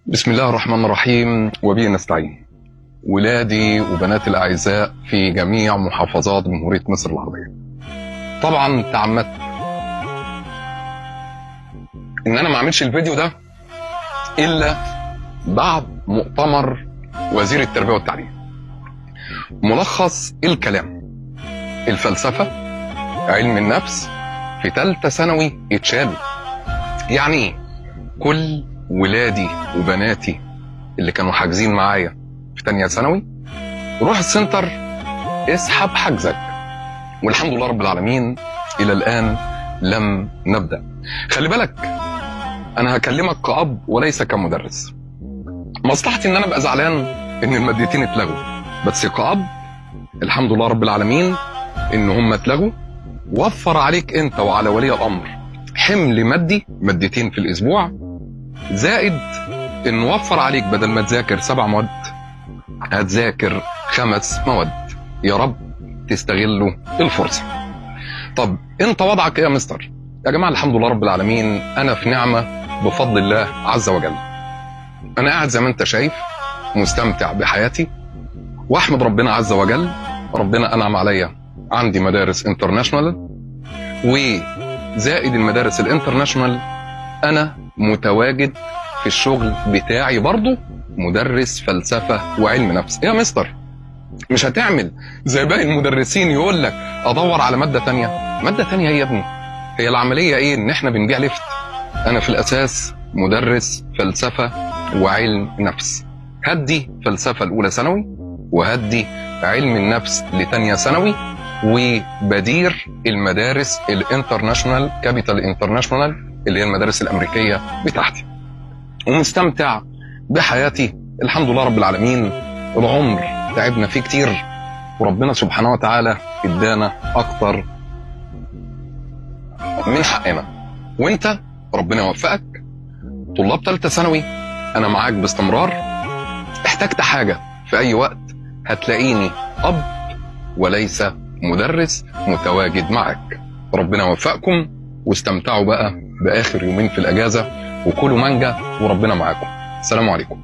بسم الله الرحمن الرحيم وبه نستعين. ولادي وبناتي الأعزاء في جميع محافظات جمهورية مصر العربية، طبعا تعمدت إن أنا ما أعملش الفيديو ده إلا بعد مؤتمر وزير التربية والتعليم. ملخص الكلام: الفلسفة، علم النفس في ثالثة ثانوي اتشالوا. يعني إيه؟ كل ولادي وبناتي اللي كانوا حاجزين معايا في تانية ثانوي، روح السنتر اسحب حجزك. والحمد لله رب العالمين الى الان لم نبدأ. خلي بالك انا هكلمك كأب وليس كمدرس. مصلحتي ان انا ابقى زعلان ان المادتين اتلغوا، بس كأب الحمد لله رب العالمين ان هم اتلغوا. وفر عليك انت وعلى ولي الامر حمل مادي، مادتين في الاسبوع، زائد ان وفر عليك بدل ما تذاكر 7 مواد هتذاكر 5 مواد. يا رب تستغلوا الفرصة. طب انت وضعك ايه يا مستر؟ يا جماعة الحمد لله رب العالمين انا في نعمة بفضل الله عز وجل. انا قاعد زي ما انت شايف مستمتع بحياتي واحمد ربنا عز وجل. ربنا انعم عليا، عندي مدارس انترناشونال، وزائد المدارس الانترناشونال انا متواجد في الشغل بتاعي برضو مدرس فلسفة وعلم نفس. يا مستر مش هتعمل زي باقي المدرسين يقول لك ادور على مادة تانية؟ مادة تانية هي يا ابني؟ هي العملية ايه؟ ان احنا بنبيع لفت؟ انا في الاساس مدرس فلسفة وعلم نفس. هدي فلسفة الاولى ثانوي وهدي علم النفس لتانية ثانوي، وبدير المدارس الانترناشونال كابيتال انترناشونال اللي هي المدارس الامريكية بتاعتي، ومستمتع بحياتي الحمد لله رب العالمين. العمر تعبنا فيه كتير وربنا سبحانه وتعالى ادانا اكتر من حقنا، وانت ربنا يوفقك. طلاب ثالثه ثانوي انا معاك باستمرار، احتجت حاجه في اي وقت هتلاقيني اب وليس مدرس متواجد معك. ربنا يوفقكم واستمتعوا بقى باخر يومين في الاجازه، وكلوا مانجا وربنا معاكم. السلام عليكم.